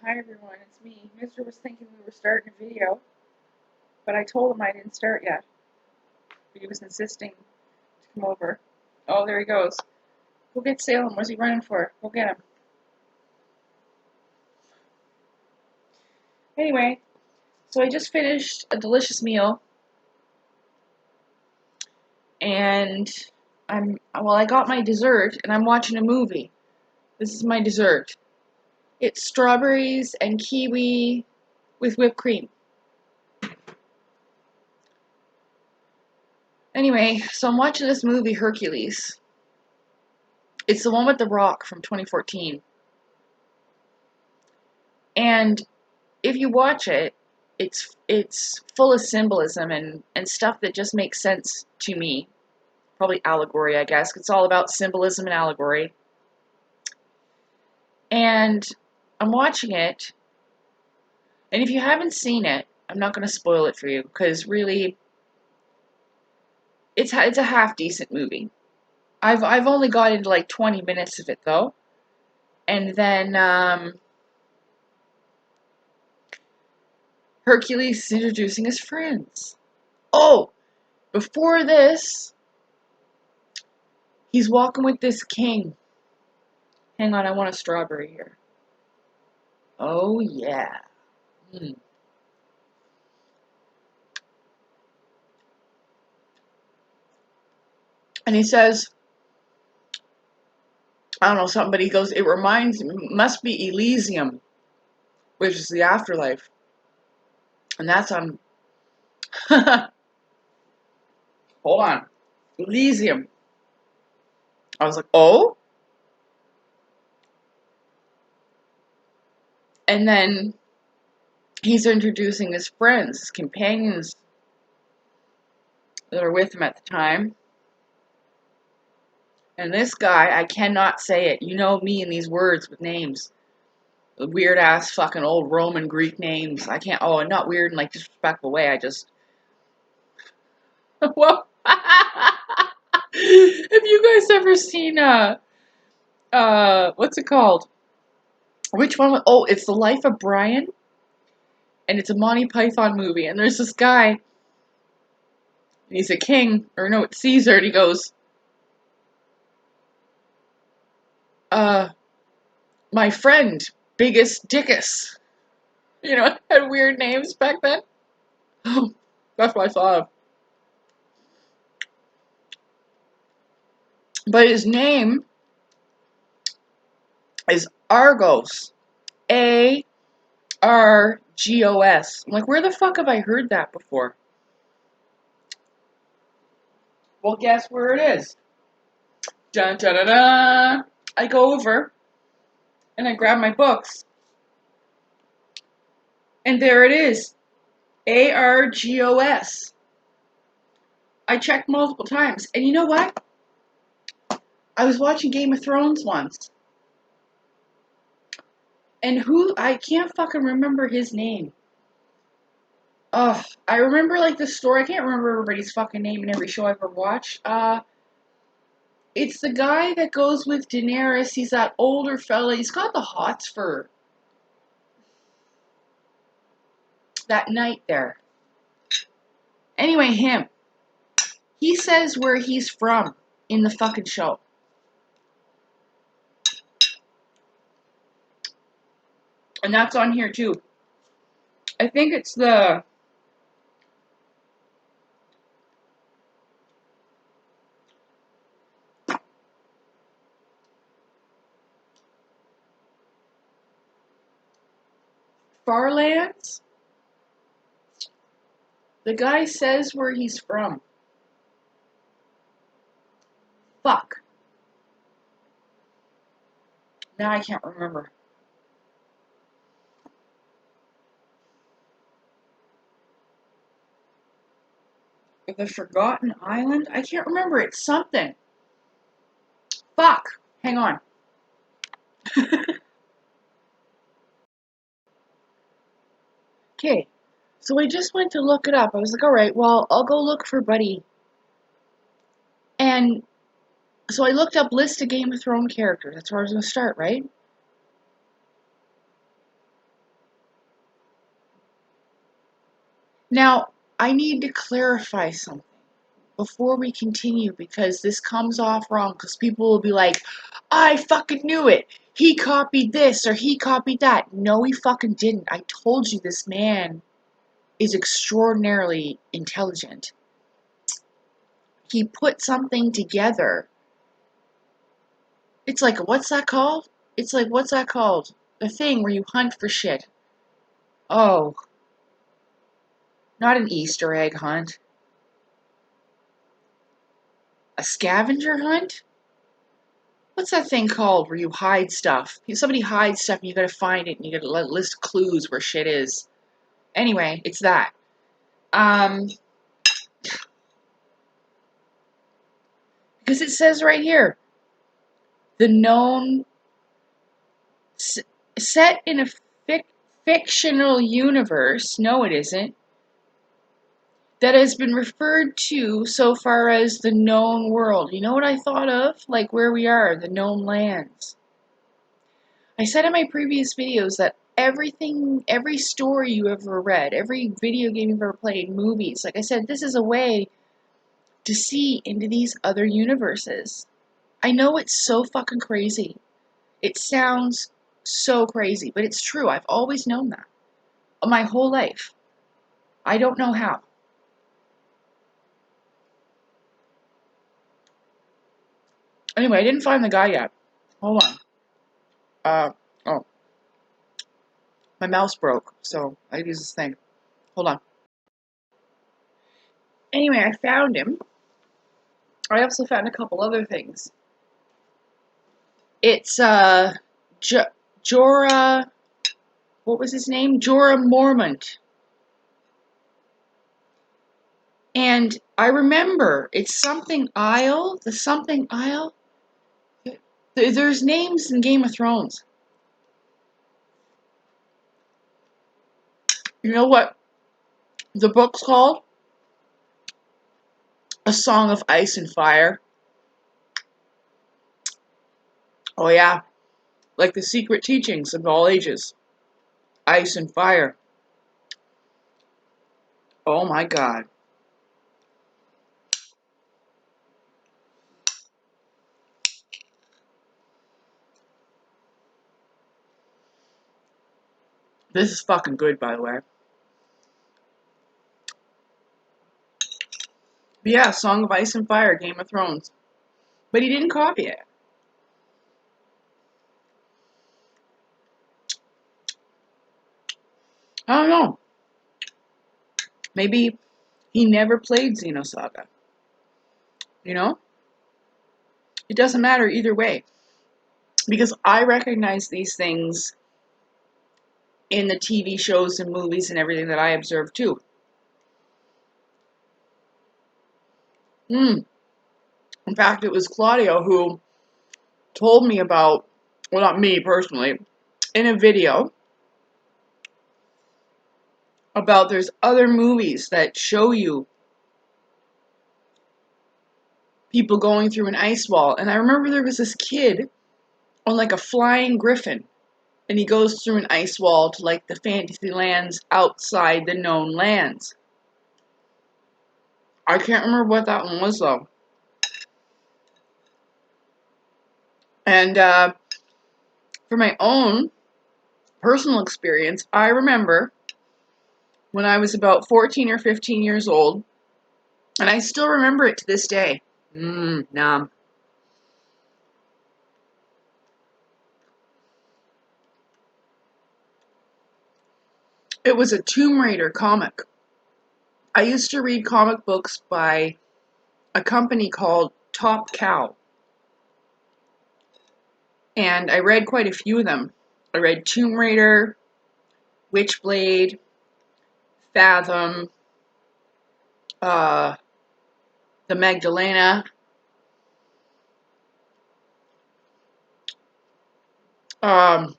Hi everyone, it's me. Mister was thinking we were starting a video, but I told him I didn't start yet. But he was insisting to come over. Oh, there he goes. Go get Salem. What's he running for? Go get him. Anyway, so I just finished a delicious meal, and I got my dessert, and I'm watching a movie. This is my dessert. It's strawberries and kiwi with whipped cream. Anyway, so I'm watching this movie, Hercules. It's the one with The Rock from 2014. And if you watch it, it's full of symbolism and stuff that just makes sense to me. Probably allegory, I guess. It's all about symbolism and allegory. And I'm watching it, and if you haven't seen it, I'm not going to spoil it for you, because really, it's a half-decent movie. I've only got into like 20 minutes of it, though. And then, Hercules is introducing his friends. Oh! Before this, he's walking with this king. Hang on, I want a strawberry here. Oh, yeah. And he says, I don't know, something, but he goes, it must be Elysium, which is the afterlife. And that's on, hold on, Elysium. I was like, oh? And then he's introducing his friends, his companions that are with him at the time. And this guy, I cannot say it. You know me and these words with names. The weird ass fucking old Roman Greek names. I can't, oh, not weird in like disrespectful way. I just, well, have you guys ever seen, what's it called? Which one? Oh, it's The Life of Brian. And it's a Monty Python movie. And there's this guy, and he's a king, or no, it's Caesar, and he goes, my friend, Biggest Dickus. You know, had weird names back then. That's what I thought of. But his name is Argos. A-R-G-O-S. I'm like, where the fuck have I heard that before? Well, guess where it is. Dun dun dun dun. I go over and I grab my books. And there it is. A-R-G-O-S. I checked multiple times. And you know what? I was watching Game of Thrones once. And I can't fucking remember his name. Ugh, I remember like the story. I can't remember everybody's fucking name in every show I've ever watched. It's the guy that goes with Daenerys. He's that older fella. He's got the hots for that night there. Anyway, him. He says where he's from in the fucking show. And that's on here too. I think it's the Farlands. The guy says where he's from. Fuck. Now I can't remember. The Forgotten Island? I can't remember. It's something. Fuck. Hang on. Okay. So I just went to look it up. I was like, alright, well, I'll go look for Buddy. And so I looked up list of Game of Thrones characters. That's where I was going to start, right? Now, I need to clarify something before we continue, because this comes off wrong, because people will be like, I fucking knew it. He copied this or he copied that. No, he fucking didn't. I told you this man is extraordinarily intelligent. He put something together. It's like, what's that called? It's like, what's that called? The thing where you hunt for shit. Oh, not an Easter egg hunt. A scavenger hunt? What's that thing called where you hide stuff? Somebody hides stuff and you gotta find it and you gotta list clues where shit is. Anyway, it's that. Because it says right here, the known, set in a fictional universe, no it isn't, that has been referred to so far as the known world. You know what I thought of? Like where we are, the known lands. I said in my previous videos that everything, every story you ever read, every video game you've ever played, movies, like I said, this is a way to see into these other universes. I know it's so fucking crazy. It sounds so crazy, but it's true. I've always known that. My whole life. I don't know how. Anyway, I didn't find the guy yet. Hold on. Oh. My mouse broke, so I use this thing. Hold on. Anyway, I found him. I also found a couple other things. It's, Jorah, what was his name? Jorah Mormont. And I remember, it's something Isle, the something Isle. There's names in Game of Thrones. You know what the book's called? A Song of Ice and Fire. Oh yeah, like the secret teachings of all ages. Ice and fire. Oh my God. This is fucking good, by the way. But yeah, Song of Ice and Fire, Game of Thrones. But he didn't copy it. I don't know. Maybe he never played Xenosaga. You know? It doesn't matter either way. Because I recognize these things in the TV shows and movies and everything that I observe too. In fact, it was Claudio who told me about, well, not me personally, in a video about there's other movies that show you people going through an ice wall. And I remember there was this kid on like a flying griffin, and he goes through an ice wall to like the fantasy lands outside the known lands. I can't remember what that one was though. And for my own personal experience, I remember when I was about 14 or 15 years old, and I still remember it to this day. Nom. It was a Tomb Raider comic. I used to read comic books by a company called Top Cow. And I read quite a few of them. I read Tomb Raider, Witchblade, Fathom, the Magdalena, and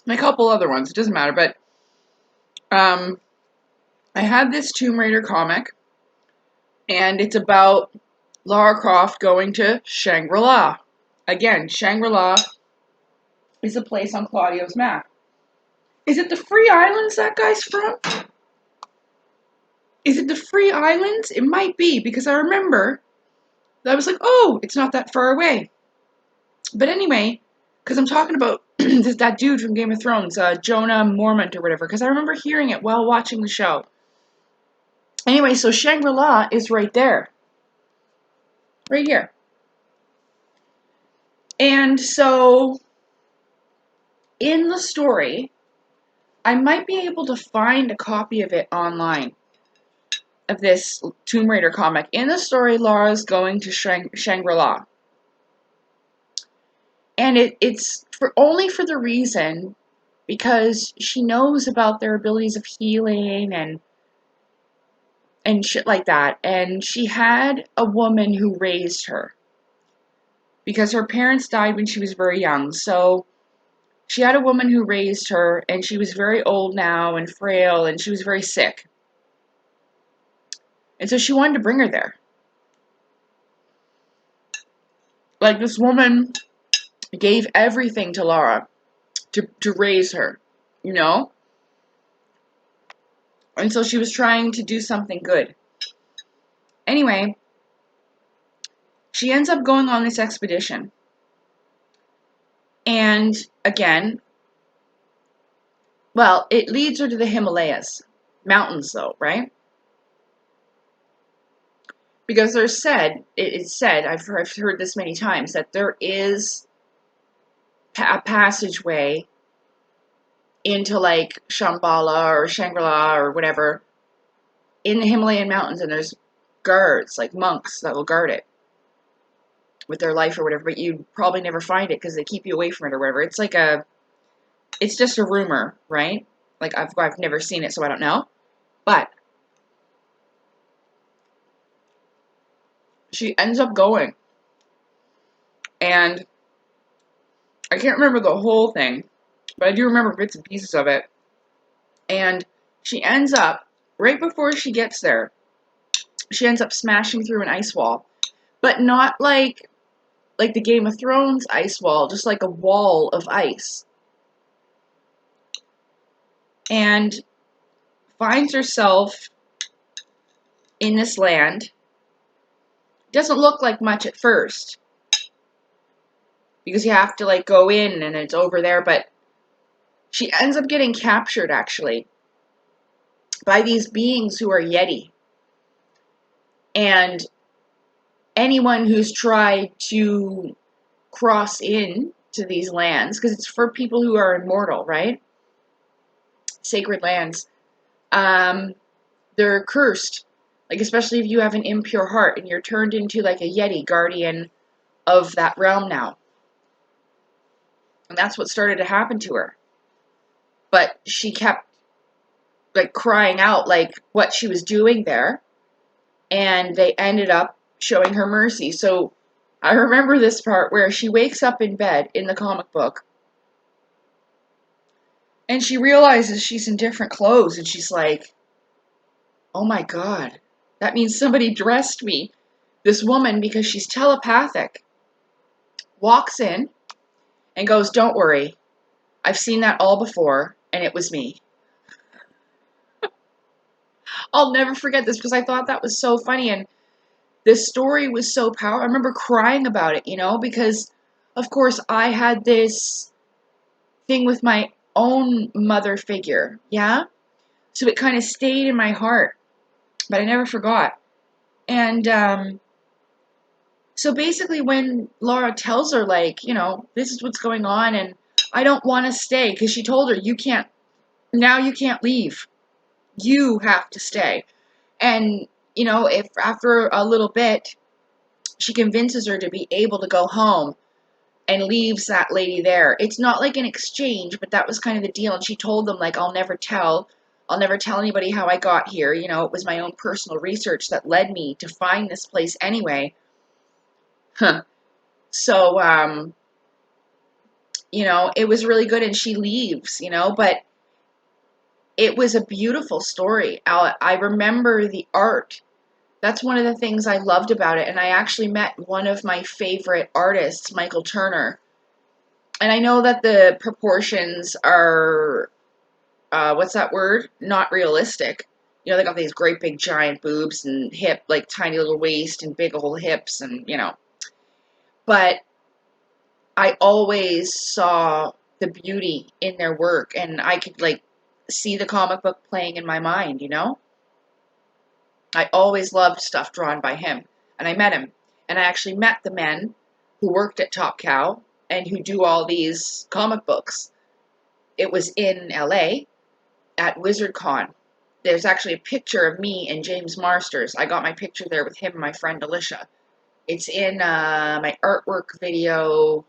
a couple other ones. It doesn't matter, but I had this Tomb Raider comic, and it's about Lara Croft going to Shangri-La. Again, Shangri-La is a place on Claudio's map. Is it the Free Islands that guy's from? Is it the Free Islands? It might be, because I remember that I was like, oh, it's not that far away. But anyway, because I'm talking about that dude from Game of Thrones, Jonah Mormont or whatever, because I remember hearing it while watching the show. Anyway, so Shangri-La is right there. Right here. And so, in the story, I might be able to find a copy of it online, of this Tomb Raider comic. In the story, Lara's going to Shangri-La. And it's only for the reason because she knows about their abilities of healing and shit like that. And she had a woman who raised her because her parents died when she was very young. So she had a woman who raised her, and she was very old now and frail, and she was very sick. And so she wanted to bring her there. Like, this woman gave everything to Lara to raise her, you know? And so she was trying to do something good. Anyway, she ends up going on this expedition. And again, well, it leads her to the Himalayas. Mountains, though, right? Because it's said, I've heard this many times, that there is a passageway into, like, Shambhala or Shangri-La or whatever in the Himalayan mountains, and there's guards, like monks, that will guard it with their life or whatever, but you'd probably never find it because they keep you away from it or whatever. It's like it's just a rumor, right? Like, I've never seen it, so I don't know. But she ends up going. And I can't remember the whole thing, but I do remember bits and pieces of it. And she ends up, right before she gets there, she ends up smashing through an ice wall. But not like the Game of Thrones ice wall, just like a wall of ice. And finds herself in this land. Doesn't look like much at first, because you have to, like, go in and it's over there, but she ends up getting captured, actually, by these beings who are Yeti. And anyone who's tried to cross in to these lands, because it's for people who are immortal, right? Sacred lands. They're cursed. Like, especially if you have an impure heart and you're turned into, like, a Yeti guardian of that realm now. And that's what started to happen to her. But she kept, like, crying out, like, what she was doing there. And they ended up showing her mercy. So I remember this part where she wakes up in bed in the comic book. And she realizes she's in different clothes. And she's like, oh my God. That means somebody dressed me. This woman, because she's telepathic, walks in and goes, don't worry. I've seen that all before. And it was me. I'll never forget this because I thought that was so funny. And this story was so powerful. I remember crying about it, you know, because, of course, I had this thing with my own mother figure, yeah? So it kind of stayed in my heart, but I never forgot. And so basically when Lara tells her, like, you know, this is what's going on, and I don't want to stay, because she told her, you can't leave. You have to stay. And, you know, if after a little bit, she convinces her to be able to go home and leaves that lady there. It's not like an exchange, but that was kind of the deal. And she told them, like, I'll never tell anybody how I got here. You know, it was my own personal research that led me to find this place anyway. So, you know, it was really good, and she leaves, you know, but it was a beautiful story. I remember the art. That's one of the things I loved about it. And I actually met one of my favorite artists, Michael Turner. And I know that the proportions are, what's that word? Not realistic. You know, they got these great big giant boobs and hip, like tiny little waist and big old hips and, you know. But I always saw the beauty in their work, and I could, like, see the comic book playing in my mind, you know? I always loved stuff drawn by him. And I met him. And I actually met the men who worked at Top Cow and who do all these comic books. It was in LA at WizardCon. There's actually a picture of me and James Marsters. I got my picture there with him and my friend Alicia. It's in my artwork video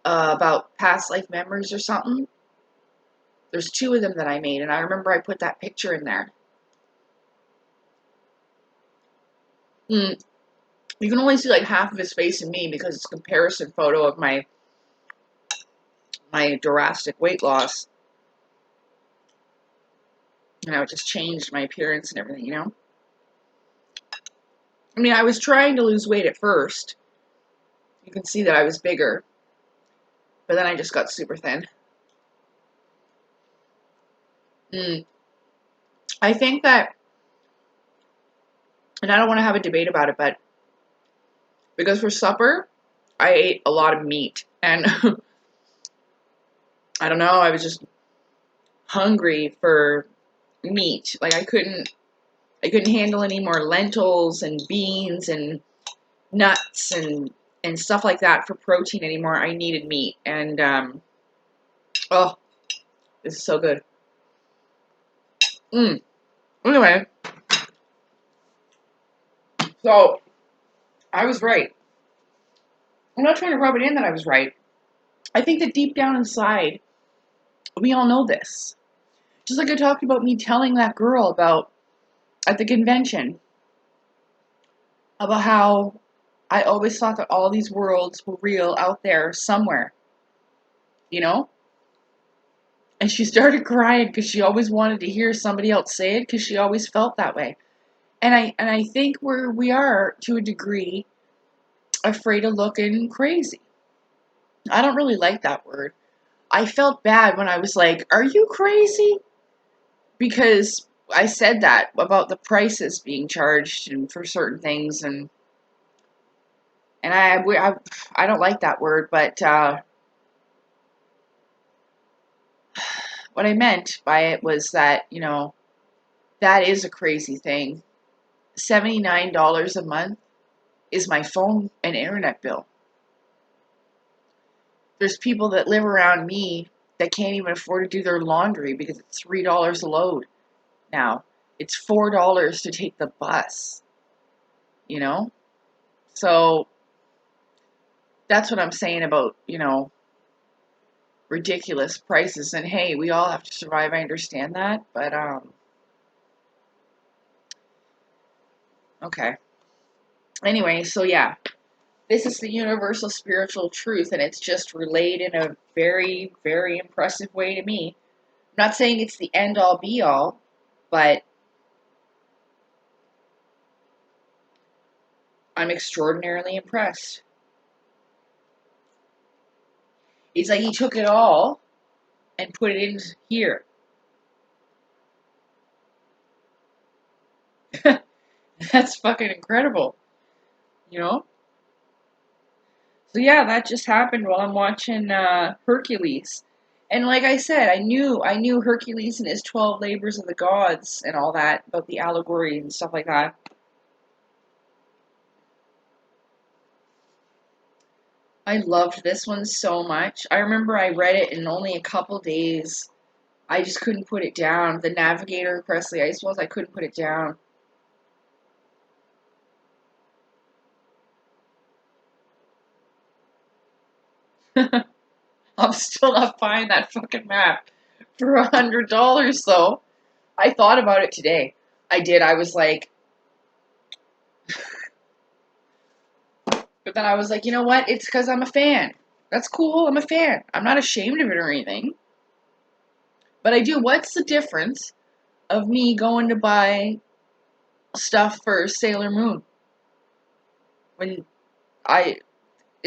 about past life memories or something. There's 2 of them that I made, and I remember I put that picture in there. You can only see like half of his face in me because it's a comparison photo of my drastic weight loss. And I just changed my appearance and everything, you know? I mean, I was trying to lose weight at first. You can see that I was bigger. But then I just got super thin. I think that, and I don't want to have a debate about it, but because for supper, I ate a lot of meat. And I don't know, I was just hungry for meat. Like I couldn't handle any more lentils and beans and nuts and stuff like that for protein anymore. I needed meat. And oh, this is so good. Anyway, so I was right. I'm not trying to rub it in that I was right. I think that deep down inside, we all know this. Just like I talked about me telling that girl about at the convention about how I always thought that all these worlds were real out there somewhere, you know? And she started crying because she always wanted to hear somebody else say it because she always felt that way. And I think we are, to a degree, afraid of looking crazy. I don't really like that word. I felt bad when I was like, are you crazy? Because I said that about the prices being charged and for certain things, and I don't like that word, but what I meant by it was that, you know, that is a crazy thing. $79 a month is my phone and internet bill. There's people that live around me that can't even afford to do their laundry because it's $3 a load now. It's $4 to take the bus, you know? So that's what I'm saying about, you know, ridiculous prices. And hey, we all have to survive. I understand that, but okay. Anyway, so yeah, this is the universal spiritual truth, and it's just relayed in a very, very impressive way to me. I'm not saying it's the end all be all, but I'm extraordinarily impressed. It's like he took it all and put it in here. That's fucking incredible, you know? So yeah, that just happened while I'm watching Hercules. And like I said, I knew Hercules and his 12 Labours of the Gods and all that, about the Allegory and stuff like that. I loved this one so much. I remember I read it in only a couple days. I just couldn't put it down. The Navigator across the ice walls, I couldn't put it down. I'm still not buying that fucking map for $100 though. I thought about it today. I did. I was like, but then I was like, you know what? It's because I'm a fan. That's cool. I'm a fan. I'm not ashamed of it or anything. But I do. What's the difference of me going to buy stuff for Sailor Moon when I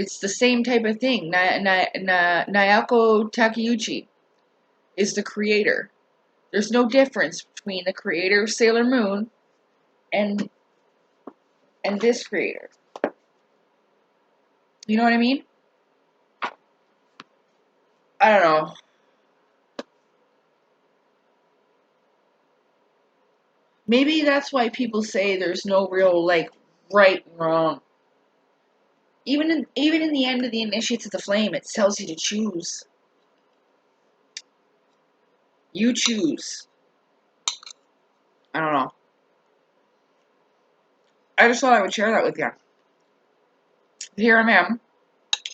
It's the same type of thing. Naoko Takeuchi is the creator. There's no difference between the creator of Sailor Moon and this creator. You know what I mean? I don't know. Maybe that's why people say there's no real, like, right and wrong. Even in the end of the Initiates of the Flame, it tells you to choose. You choose. I don't know. I just thought I would share that with you. Here I am,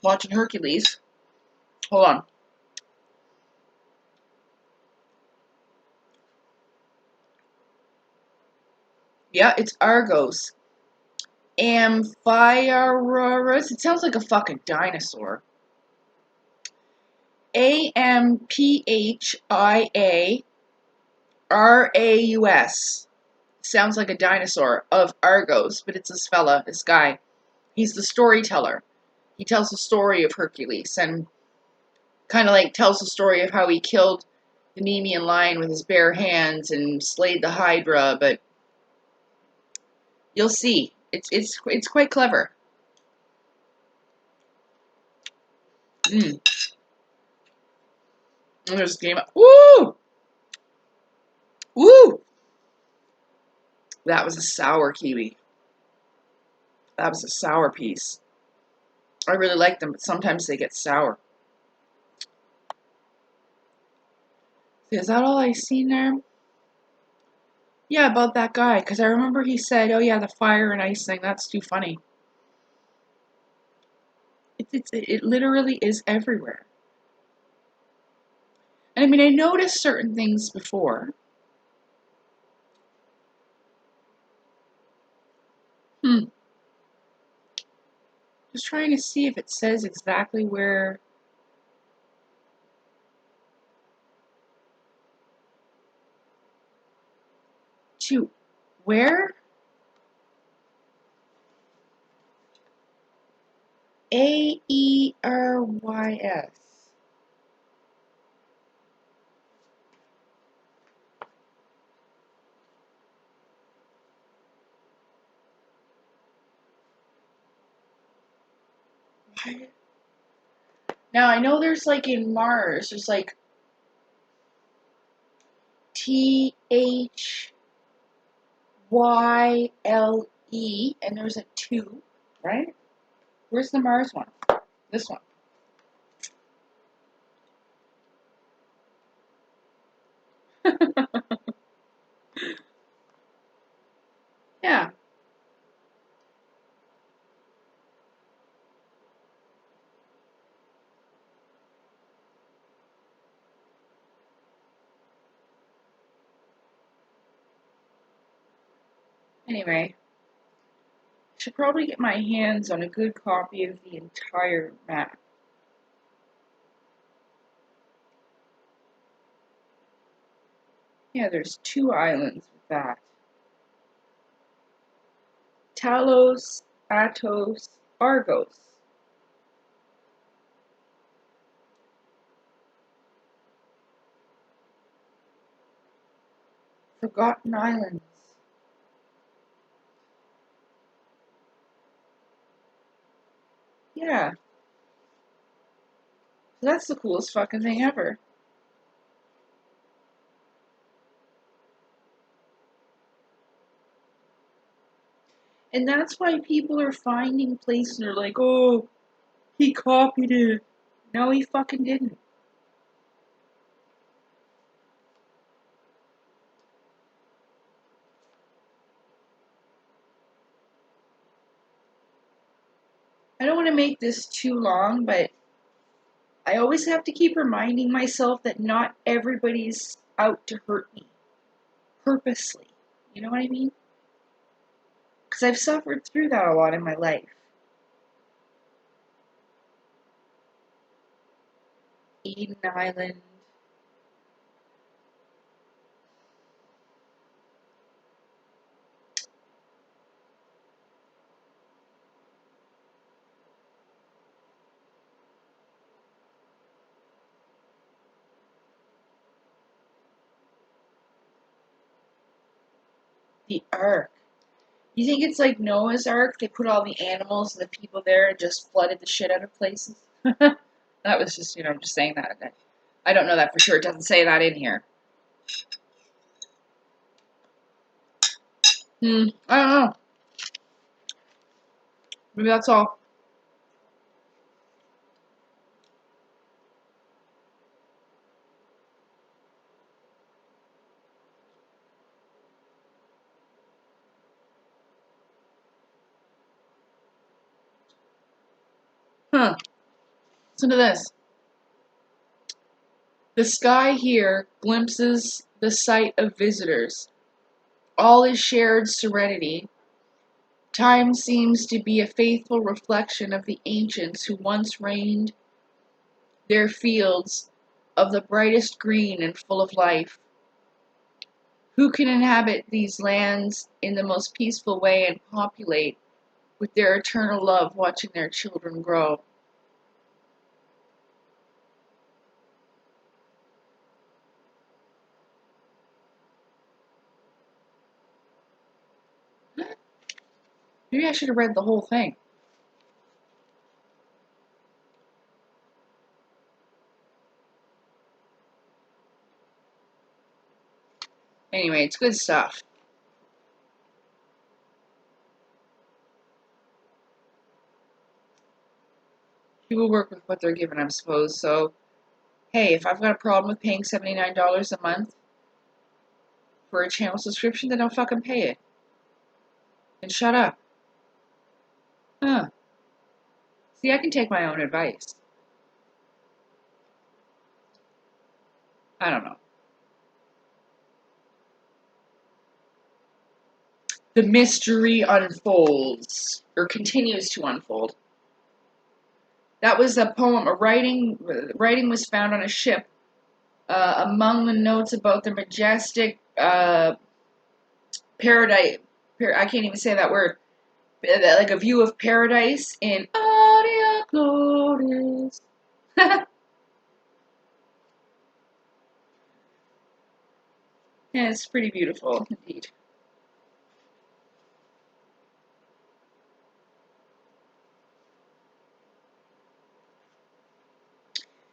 watching Hercules. Hold on. Yeah, it's Argos. Amphiaraus. It sounds like a fucking dinosaur. Amphiaraus. Sounds like a dinosaur of Argos, but it's this fella, this guy. He's the storyteller. He tells the story of Hercules and kind of like tells the story of how he killed the Nemean lion with his bare hands and slayed the Hydra, but you'll see. It's quite clever. And there's game. Woo! Woo! That was a sour kiwi. That was a sour piece. I really like them, but sometimes they get sour. Is that all I seen there? Yeah, about that guy, because I remember he said, oh yeah, the fire and ice thing, that's too funny. It literally is everywhere. And I mean, I noticed certain things before. Just trying to see if it says exactly where. To where? Aerys. Now I know there's like in Mars, there's like THYLE, and there's a 2, right? Where's the Mars one? This one. Yeah. Anyway, should probably get my hands on a good copy of the entire map. Yeah, there's 2 islands with that. Talos, Atos, Argos. Forgotten Islands. Yeah. So that's the coolest fucking thing ever. And that's why people are finding places and they're like, oh, he copied it. No, he fucking didn't. I don't want to make this too long, but I always have to keep reminding myself that not everybody's out to hurt me. Purposely. You know what I mean? Because I've suffered through that a lot in my life. Eden Island. The Ark. You think it's like Noah's Ark? They put all the animals and the people there and just flooded the shit out of places? That was just, I'm just saying that. I don't know that for sure. It doesn't say that in here. I don't know. Maybe that's all. Huh. Listen to this. The sky here glimpses the sight of visitors. All is shared serenity. Time seems to be a faithful reflection of the ancients who once reigned their fields of the brightest green and full of life. Who can inhabit these lands in the most peaceful way and populate with their eternal love watching their children grow? Maybe I should have read the whole thing. Anyway, it's good stuff. People work with what they're given, I suppose. So, hey, if I've got a problem with paying $79 a month for a channel subscription, then I'll fucking pay it. And shut up. Huh. See, I can take my own advice. I don't know. The mystery unfolds, or continues to unfold. That was a poem. Writing was found on a ship. Among the notes about the majestic paradise, I can't even say that word. Like a view of paradise in Allegory. Yeah, it's pretty beautiful indeed.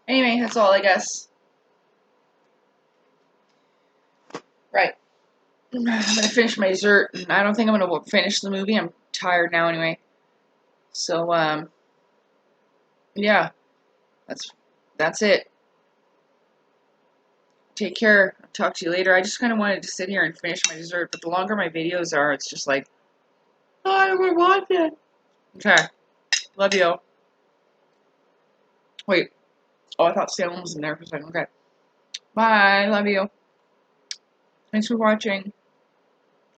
Anyway, that's all I guess. Right. I'm gonna finish my dessert, and I don't think I'm gonna finish the movie. I'm tired now anyway. So, yeah, that's it. Take care. I'll talk to you later. I just kind of wanted to sit here and finish my dessert, but the longer my videos are, it's just like, oh, I don't want to watch it. Okay. Love you. Wait. Oh, I thought Salem was in there for a second. Okay. Bye. Love you. Thanks for watching.